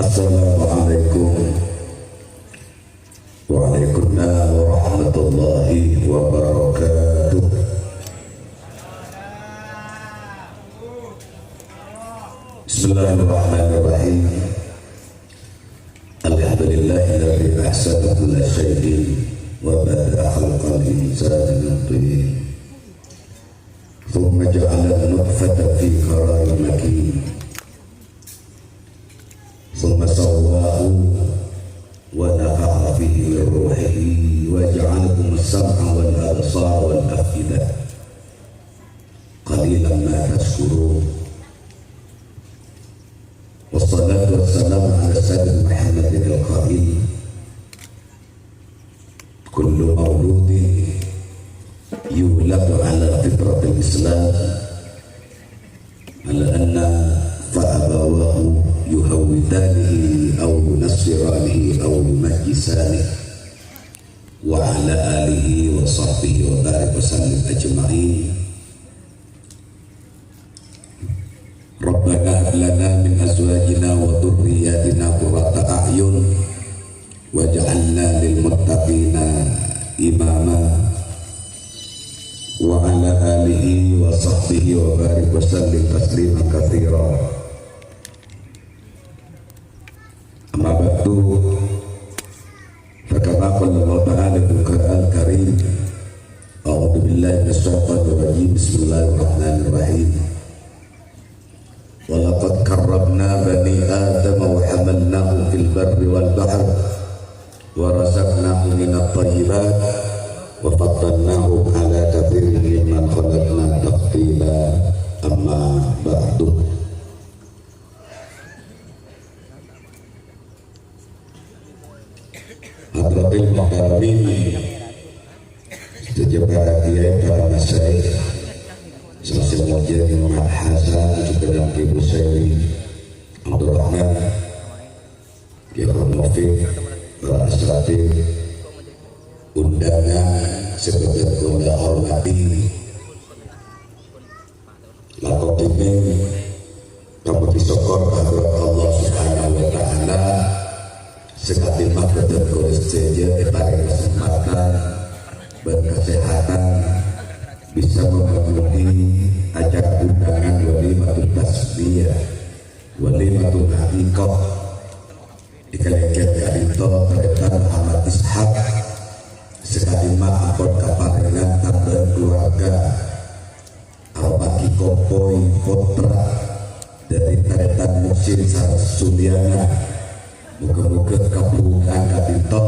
Assalamualaikum Waalaikumsalam warahmatullahi wabarakatuh. Bismillahirrahmanirrahim. Alhamdulillahilladzi ahsana kulla syai'in wa bada'a khalqal insani min tin. Thumma ja'ala an-nutfata fi qararin makin. Thumma sawwahu wa nafakha fihi min ruhihi wa ja'alakum as-sam'a wal absara wal af'idah. Qalilan ma tashkurun. Wassalatu wassalamu ala sayyidina Muhammadin al-qail kullu mawludin yuladu ala fitratil Islam ala anna fa'abawahu yuhawwidanihi aw yunassiranihi aw yumajjisanihi wa ala alihi wa sahbihi wa barik wa sallim ajma'in. Rabbana hab lana min azwajina wa dhurriyyatina qurrata a'yun waj'alna lil muttaqina imama wa ala alihi wa sahbihi wa barik wa sallim tasliman katsira. Amma ba'du, fakama qala Allah ta'ala fil Qur'an al-Karim, a'udzu billahi minasyaitonir rajim, bismillahirrahmanirrahim. Walaqad karramna bani Adam wa hamalnahum fil barri wal bahr wa razaqnahum minat thayyibat wa faddalnahum ala katsirin mimman khalaqna tafdila. Amma ba'du. Hadratil muhtaramin, sejak perhatian para masyayikh selesai mengajar Muhammad Hasan juga dalam Ibu Sayyid Abdul Rahman Kiai Mufiq para asratif undangan sebagai guna hormati lakotimin kamu disokor kepada Allah Subhanahu wa ta'ala sekali makhluk dan kulis saja diberi kesempatan berkesehatan bisa memenuhi acara undangan walimatul tasbiyah walimatul haqiqah dikalikan karito Retan Muhammad Ishaq sekali maafkan kaparengan tambah keluarga Al-Baki Kompoi Potra dari Retan Musin Saras Suliana. Moga-moga kabulkan karito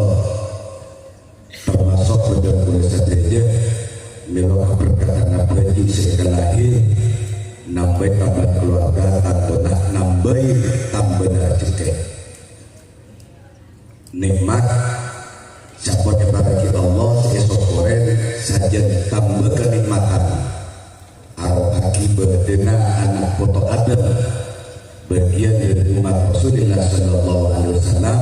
termasuk benar-benar saja melok berkatan abadi sekelahi nambah tambah keluarga tanpa nambah tambah rezeki nikmat siapa bagi Allah esok sore saja tambah kenikmatan arwaki berdena anak foto Adam bagian dari umat Rasulullah sallallahu alaihi wasallam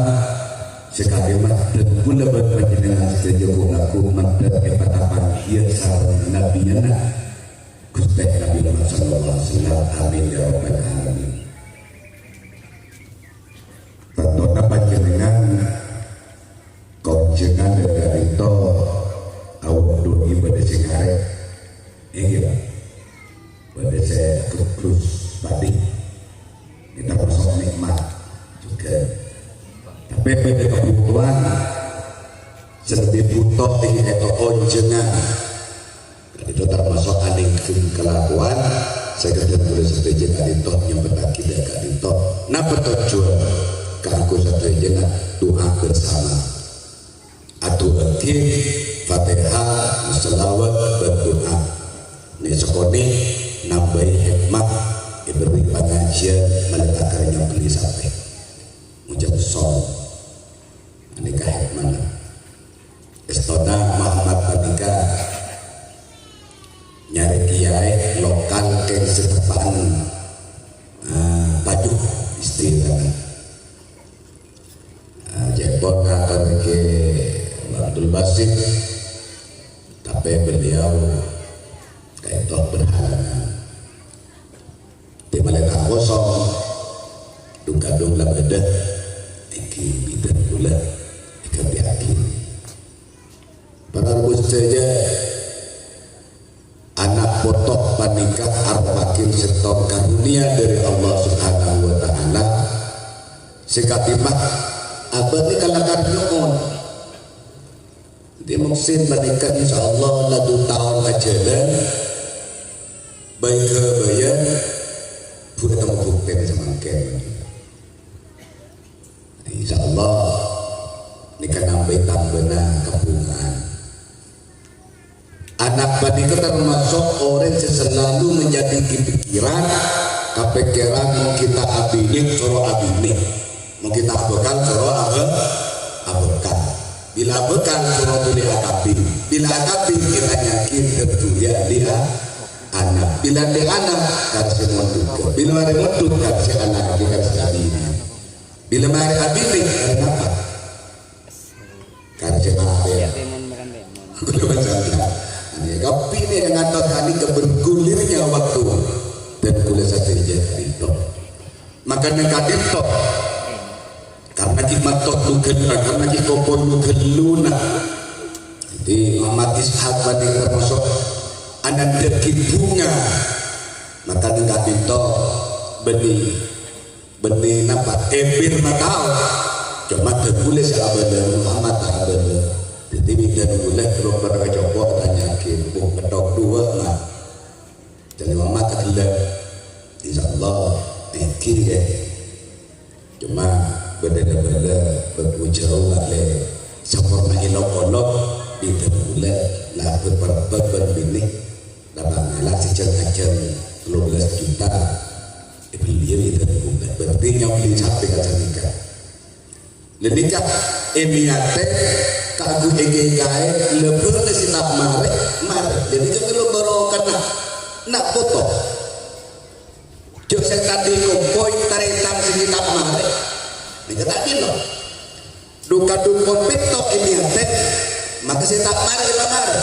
sekali dan pula berpanjangan saja mengaku mandat kepatapan dia sarang Nabi Yana Gusti Nabi Muhammad sallallahu alaihi wasallam. Amin ya rabbal alamin. Tentona panjenengan konjengan dari itu awak doi pada singare iya pada saya terus tadi kita bersama nikmat juga. Tapi pada kebutuhan sedih butuh tinggi itu onjengan itu termasuk aning kelakuan saya kerja boleh setuju kadito yang bertakib dan kadito nah bertujuan kangku setuju doa bersama atau berarti Fatihah selawat berdoa ini sekoni nambahi hikmah diberi pengajian meletakkannya beli sampai ucap sol menikah hikmah Estona Muhammad Panika nyari kiai lokal ke setepaan Pajuh istilah jebot akan ke Abdul Basit tapi beliau kayak toh berhalangan di malaikat kosong dung-dung lah bedet bidan pula dikabiakin para rebus saja anak potok panikah arpakin setor karunia dari Allah Subhanahu wa ta'ala sekatimah abad ni kalakan nyuon di muksin panikah insyaallah ladu tahun ajalan baik kebayan buat temu bukti semangken insyaallah nikah tambah kebungaan anak panikah termasuk orang yang selalu menjadi pikiran kepikiran mau kita abinik coro abinik mau kita bekal coro bekal bila bekal coro tuli akabi bila akabi kita yakin tertulia dia anak bila dia anak kasih modut bila mari modut kasih anak dia kasih abini bila mari abinik kenapa kasih anak kudu macam tapi ini dengan tadi kebergulirnya waktu dan kuliah saja jadi itu maka negatif toh karena kita toh lukena karena kita kompon lukeluna jadi Muhammad Ishaq pada termasuk anak deki bunga maka negatif toh benih nampak ebir matau cuma terkulis abad Muhammad abad jadi bila boleh kalau pada coba tanyakin kedok dua lah jadi mama terlihat insyaallah tinggi ya cuma beda-beda berujau oleh sempurna ilok-olok bila boleh lah berbini dalam nilai sejajar 12 juta beliau itu boleh berarti yang beli sampai kaca nikah nikah emiate kagu egai lebur ke sinap mare jadi jangan lo baru kena nak foto jok saya tadi kompoi taretan sinap mare ini tadi lo duka dumpon petok ini ate maka sinap mare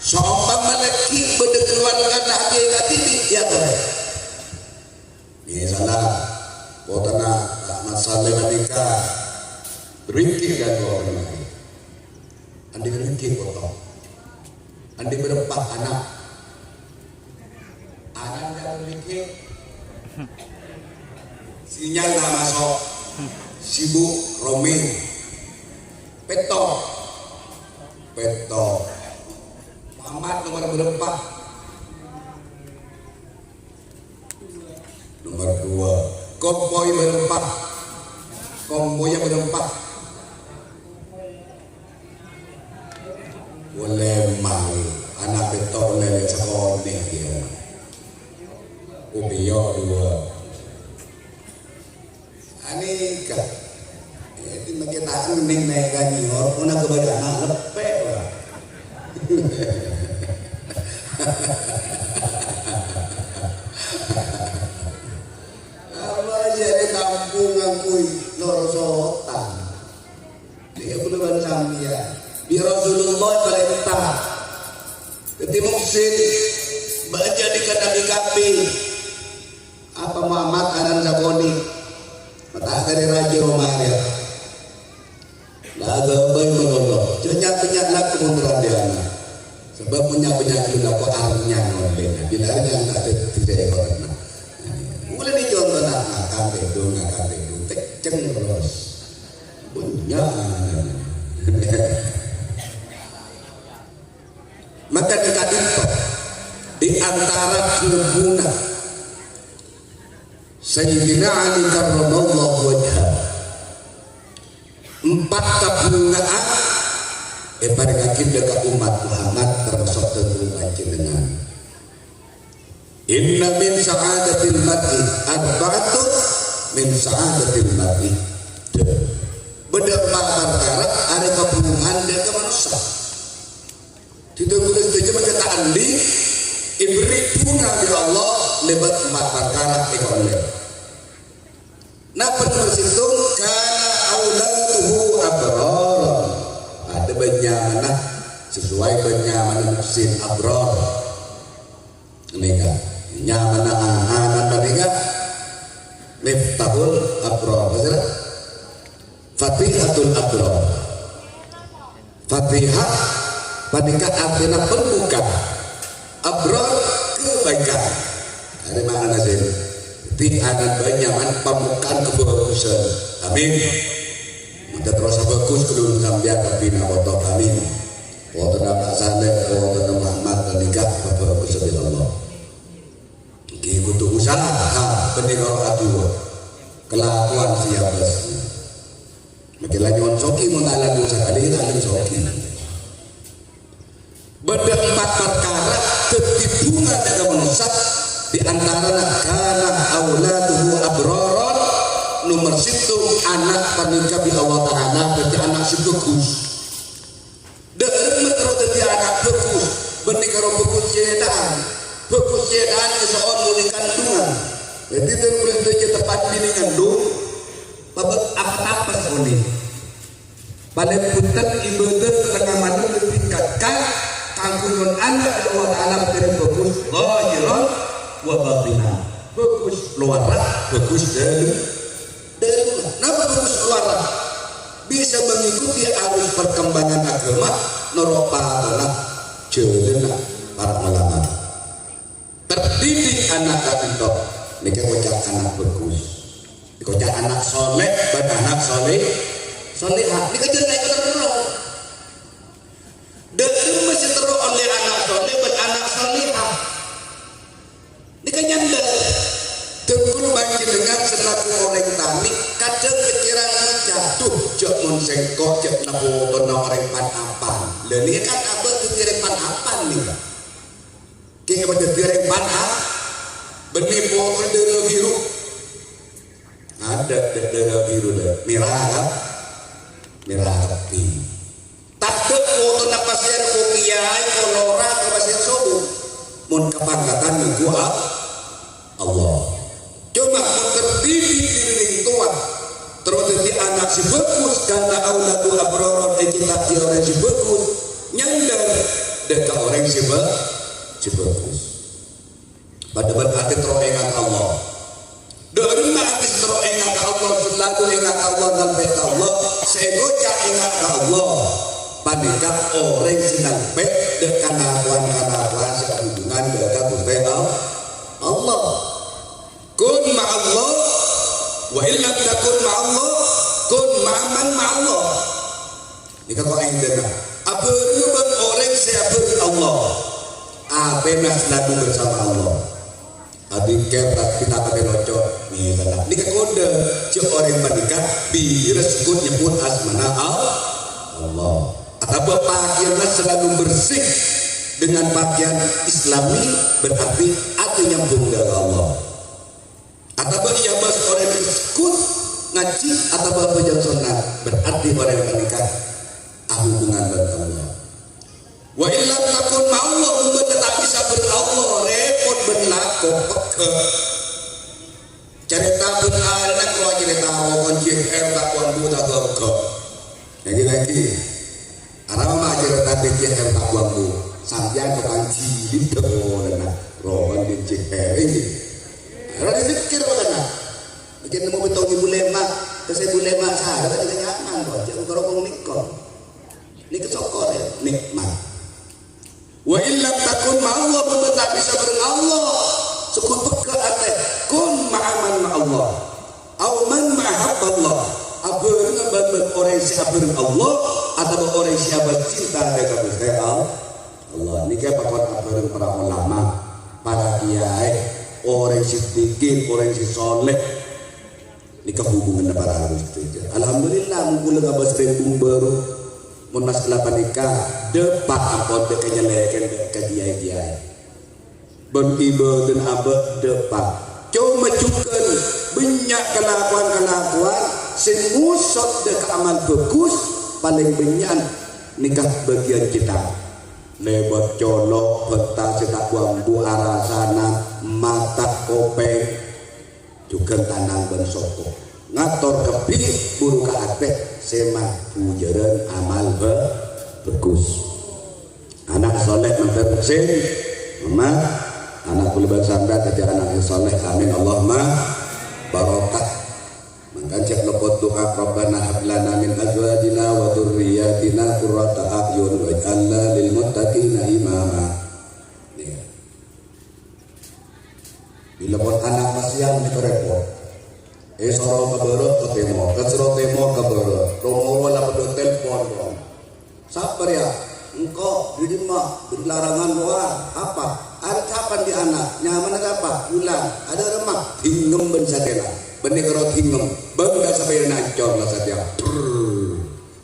sombang malaki berdekeluan kena hakikat ini ya tuh ini salah botana masalah nikah beringking dan orang lagi andi beringking potong andi berempat anak yang beringking sinyal nama masuk sibuk roaming petok Muhammad nomor berempat nomor 2 konvoy berempat konvoy yang berempat boleh mau anak betul oleh sekolah dia ubio 2 anika itu makin tak ning mega ni orang nak kebanyakan lepek lah apa aja di kampung ngakui lorosotan dia belum macam dia di Rasulullah perintah ketika muksin baca di kata kambing apa Muhammad anan Zaboni mata dari Raja Romaria laga bayi menolong penyak lah kemunduran dia sebab punya laku arnya oleh bila arnya tak tidak korban boleh dicontoh nak kambing ceng terus punya maka dikatakan di antara kebunan Sayyidina Ali karramallahu wajhah 4 kebungaan barengake dekat umat Muhammad termasuk tentu panjenengan inna min sa'adatil mar'i arba'atu min sa'adatil mar'i benar perkara ada kebungaan dan kemanusia tidak boleh saja mencetak andi ibri bunga di Allah lebat 4 perkara ekonomi nah penuh situ karena auladuhu abrar ada banyak sesuai banyak musim abrar nikah nyaman anak mereka miftahul abrar maksudnya Fatihatul Abrar. Fatihah panika artinya pembuka, abrar kebaikan. Dari mana nazir? Di anak banyakan pembukaan kebagusan. Amin. Kita terus bagus kedua sambian tapi nabotok amin. Waktu dapat sana, waktu Muhammad menikah bagus dari Allah. Kita butuh usaha peninggal aduh kelakuan siapa sih? Makilah nyon soki mengalah dosa kali ini soki. Benda 4 perkara ketibungan dengan manusia di antara karena auladuhu abroron nomor 1 anak pernikah bi Allah Ta'ala berarti anak si bagus. Dan metro jadi anak bagus bernikah bagus jedaan seseorang mulai kandungan. Jadi terus dia tepat bini kandung babak apa sekali. Pada punten ibadah tengah mana ditingkatkan kangkungan anak Allah Ta'ala berarti bagus zahiran wa batinah. Bagus luar, bagus dalam. Kenapa bagus luar? Bisa mengikuti arus perkembangan agama neropana jalan para ulama. Terdidik anak itu niki kocak anak bagus. Kocak anak soleh, anak solehah. Niki jeneng terus. Dan masih terus oleh anak soleh, anak solehah. Niki nyandel. Tekun bagi dengan selaku orang tani kadang pikiran jatuh jok mun sengkok jok naboto orang pan apa. Lah niki kan apa pikiran pan apa nih? Ki pada pikiran pan apa? Benih pohon dera biru. Ada dera biru dah. Merah. Merah api. Takut foto napas yang kopiai kolora pasien sobu. Mun kepangkatan minggu Allah. Cuma terdidik diri tua terus jadi anak si bagus karena auladul abroron kita di orang si bagus nyandar dekat orang si bagus pada berarti teroengan Allah dari nanti teroengan Allah selalu ingat Allah dan beta Allah segoja ingat Allah padahal orang senang pek dekat kanakuan sehubungan dekat beta Allah. Kun ma'allah wa illam takun ma'allah kun ma'aman ma'allah. Ini kau yang dengar aberuban orang siapa Allah abenas selalu bersama Allah adik kita pakai locok misalnya ini kode cik orang menikah bireskut nyebut asmana Allah atau pakaiannya selalu bersih dengan pakaian islami berarti artinya bunda Allah. Atau bagi yang masuk orang yang ikut ngaji atau bagi yang sunnah berarti orang yang menikah hubungan dengan Allah. Wa illam takun ma'allah umat tak bisa berallah repot berlaku ke cerita benar kalau cerita ngomong JR tak kuat buta ke lagi karena mama cerita JR tak kuat bu sampai ke panci di depan rohan di JR ini. Orang pikir bagaimana? Bikin mau betul ibu lemak, kesai ibu lemak saya, tapi tidak nyaman kok. Jangan kerongkong nikah, ini kesokor ya, nikmat. Wa illam takun ma'allah betul tak bisa berengallah. Sukut peka ateh, kun ma'aman ma'allah, auman ma'ahabballah. Abeun banget orang siapa Allah atau orang siapa cinta dengan Allah. Ini kayak pakon abeun para ulama, para kiai. Orang si fikir, orang si soleh nikah hubungan para harus itu. Alhamdulillah mungkin abas rembung baru mun mas kelapa nikah depak ampun dekanya leken dekat dia ben ibu dan abah depak cuma cukan banyak kelakuan sing musot dek amal bagus paling banyak nikah bagian kita lebat colok peta cetak bambu arasana mata kopeng juga tanang ben soko ngator kepi buru ke ateh sema pujaran amal bagus anak soleh mentersin mama anak kuliban sampai jadi anak yang soleh amin Allahumma barokah mangkan cek lepot doa Rabbana hablana anak masian di repot. Soro keberut ke temo, kesero temo keberut. Romo lah pada telepon dong. Sabar ya, engkau di rumah berlarangan luar apa? Ada kapan di anak? Nyaman apa? Bulan. Ada remah. Hingem ben sadela. Benih kerot hingem. Bangga sampai nancor lah saja.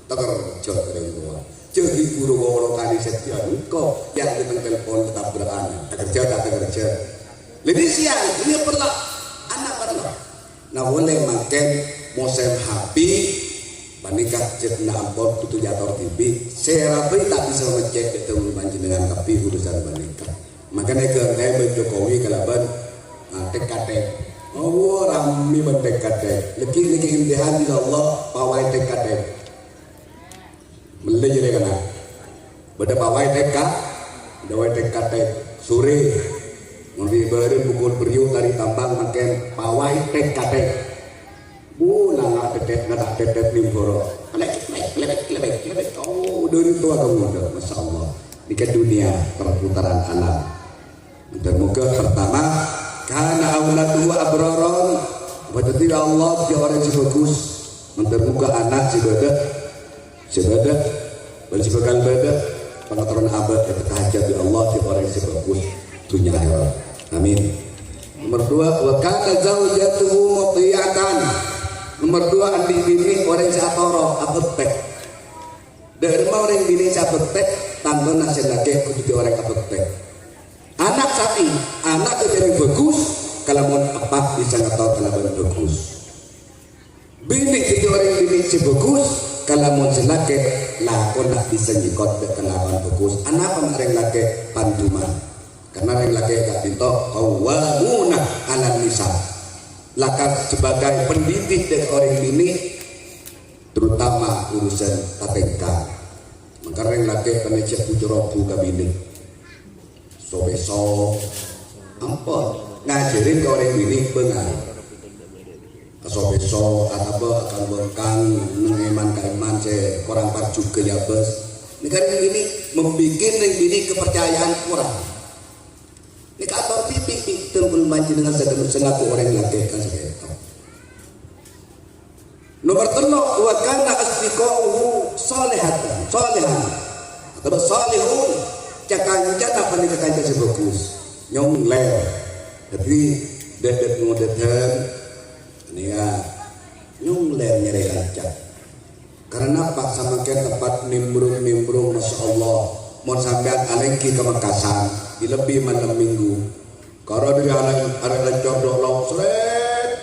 Teker jod dari luar. Jadi guru guru kali setia engkau yang dengan telepon tetap beranak. Tak kerja. Lebih siang ini perlu anak perlu. Nah boleh makan musim happy. Panikah jet na ampor tutu jatuh TV. Saya rapi tak bisa ngecek ketemu manjin dengan kapi urusan panikah. Makanya ke saya Jokowi kalaban TKT. Oh rami ban TKT. Lagi imtihan insya Allah pawai TKT. Beli jadi kena. Beda pawai TK, dawai TKT sore. Mungkin baru pukul beriu tari tambang makan pawai TKT. Nang tetet nimboro. Kelebek. Oh, dari tua kamu dah, masya Allah. Di dunia perputaran anak. Muka pertama, karena auladu abroron. Berarti Allah dia orang si bagus. Muka anak si badak, bakal badak. Pengaturan abad kita tahajud di Allah dia orang si bagus. Dunia akhirat. Amin. Nomor 2, wa kana zaujatuhu mutiyatan. Nomor 2, andi bini orang satoro apetek. Dari orang bini apetek tanpa nasi lagi kudu orang apetek. Anak sapi, anak itu yang bagus. Kalau mau apa bisa ngetol kalau bagus. Bini jadi orang bini si bagus. Kalau mau selaki lakon nak bisa nyikot kelawan bagus. Anak orang laki pantuman. Karena orang laki gak pinto qawwamuna 'alan nisa. Lakat sebagai pendidik dari orang ini terutama urusan TPK. Maka yang laki penecek pucorobu kabini so ampun ngajarin ke orang ini bengar so atau akan berkang mengeman kaiman se korang parju ke yabes negara ini membuat ini kepercayaan kurang. Ini kantor titik tembul manji dengan sengaku orang yang lakukan seperti itu. Nomor 3, wa kana asdiqauhu solehan atau solehun cakancan apa nih cakancan sebagus nyong ler. Jadi dedet ngodetan ini ya nyong ler nyari kancak. Karena pak sama ke tempat nimbrung masya Allah mau sampean alengki ke Makassar di lebih malam minggu kalau dia ada jodoh laut seret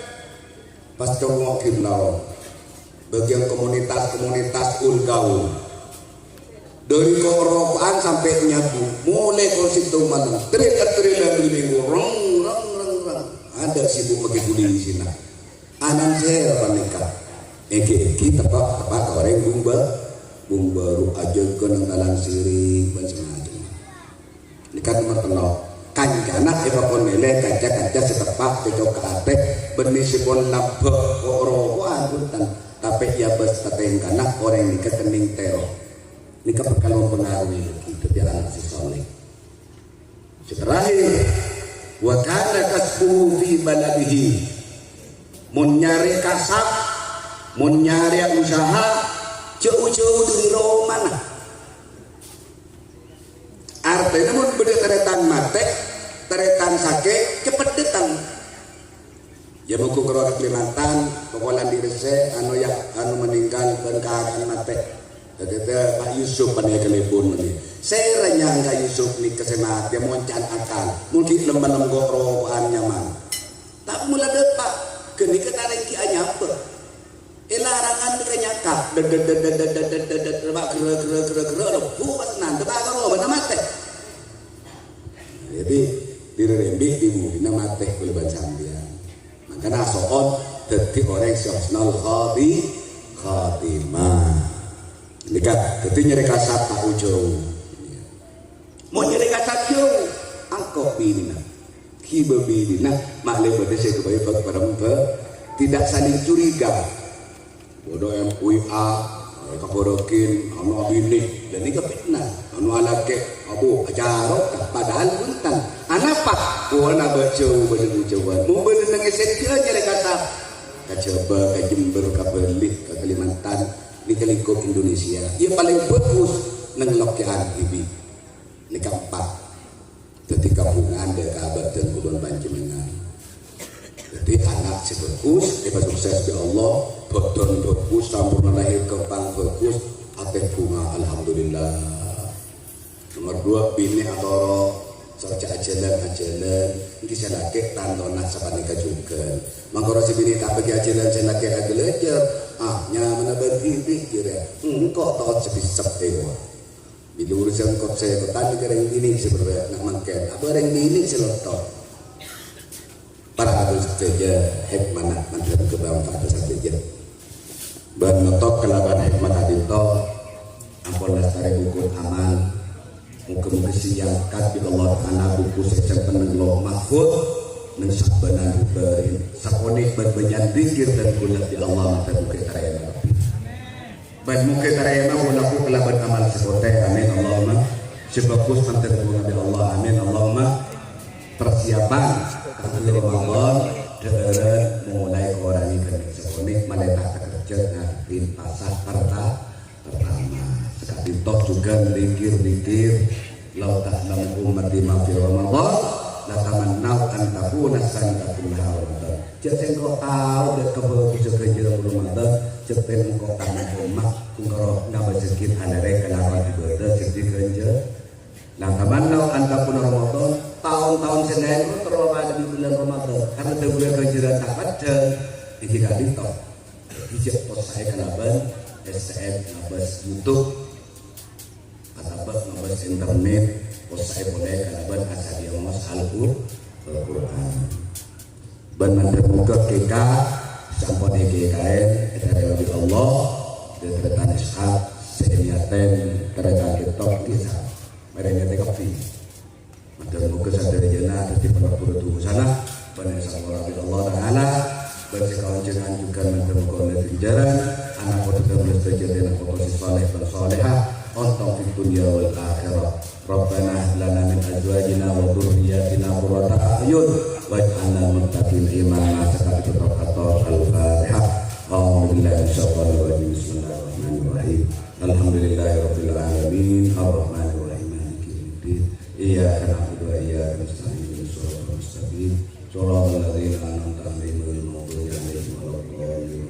pas congokin laut bagian komunitas ulgaul dari korokan sampai nyabu mulai konsitu malam teriak di minggu rong ada sibuk pakai budi di sini anak saya panikah kita pak orang bumbaru aja kenangalan siring macam-macam. Ini kan nomor 3. Kancana epapon nilai kaca setepak cocok kate benisipun nabek orowan hutan tapi ya bes tateng kanak orang nikah kening tero. Nikah bakal mempengaruhi hidup dia anak si soleh. Terakhir, wa kana kasbu fi baladihi. Mun nyari kasab, mun nyari usaha jauh-jauh dari Roma. Artinya mun beda teretan mate, teretan sake, cepet datang. Ya muku keluar Kalimantan, pokoknya diri saya, anu meninggal berkahan mate. Kata Pak Yusuf pandai telepon ini. Saya renyangka Yusuf ni kesenat, dia moncan akal. Mungkin lembah-lembah rohan nyaman. Tak mula depak, kini ketarik kianya apa? Larangan kenyakap jadi dirembi dimulina mate kuliban sambian makanya soon dadi orang sosnal khatimah ini kan jadi nyeri kasat tak ujung mau nyeri kasat jauh angkok bina kiba bina maklum pada saya kebaik pada tidak saling curiga bodoh MUA kaborokin anu bini dan ini kepitnah anu alake abu ajarok padahal buntan Anapa? Wana baca bener Jawa. Mau bener nang SNK aja kata. Kacaba, ke Jember, ke Bali, ke Kalimantan, di lingkup Indonesia. Ia paling bagus nang lokian ibi. Ini keempat. Ketika hubungan dengan kabar dan kudon panjenengan. Jadi anak si bagus, dia sukses di Allah, badan bagus, sampurna lahir kepang bagus, ape bunga alhamdulillah. Nomor 2 bini atau soca ajalan ini saya laki tandona sapanika juga. Mangkoro si bini tak bagi ajalan saya laki agelejar, nyaman berdiri kira, kok tahu sebisap dewa. Bila urusan kok saya ketanya ke yang ini sebenarnya nak mangken, apa yang ini selotok. Para harus saja hikmah mantan kebawang pada saja. Banotok kelaban hikmah tadi to, ampun lestari buku amal. Muka-muka siangkat di Allah Ta'ala buku secang penenglo mahfud neng sabanan berin sakonik berbanyak dikir dan guna di Allah mata muka tarayana ban muka tarayana walaku kelaban amal sekote amin Allahumma sebagus mantan guna di Allah amin Allahumma persiapan untuk Ramadan dengan mulai orang ini sekonik malaikat kerja ngatin pasah pertama sekali toh juga dikir lau ta'lamu ummati ma fi Ramadan la tamannau an takuna sanatun Ramadan. Jadi engkau tahu dek kebel bisa kerja Ramadan, cepen engkau tanah umat engkau ngapa sedikit ada kenapa ibadah sedikit kerja. La tamannau an takuna Ramadan tahun-tahun Senin itu terlalu ada di bulan Ramadan karena ada bulan kerja dan tak ada ini kali toh. Ijak pos saya kenapa SM ngabas YouTube atau ngabas internet pos saya boleh kenapa asal yang mas Al-Quran benar terbuka kita sampai di GKN dari Allah dan terdekat ishak sehinggaten terdekat ketok kisah mereka kopi benar terbuka sadar jana tertib penapur tubuh sana benar sama Allah Ta'ala bersekauan jangan juga menemukan jalan anak foto dan terjadi anak foto saleh dan salehah untuk di dunia wal akhirah. Rabbana lana min azwajina wa dhurriyyatina qurrata a'yun waj'alna muttaqina imama sekali berkata al-Fatihah. Alhamdulillah bismillahirrahmanirrahim. Alhamdulillahirabbil alamin arrahmanir rahim maliki yaumiddin. Iyyaka na'budu wa iyyaka nasta'in ihdinas siratal mustaqim. Shiratal ladzina an'amta 'alaihim ghairil maghdubi 'alaihim waladdallin.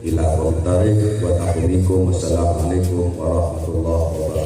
Ila qaumit thariq wa taqullikum. Wassalamualaikum warahmatullahi wabarakatuh.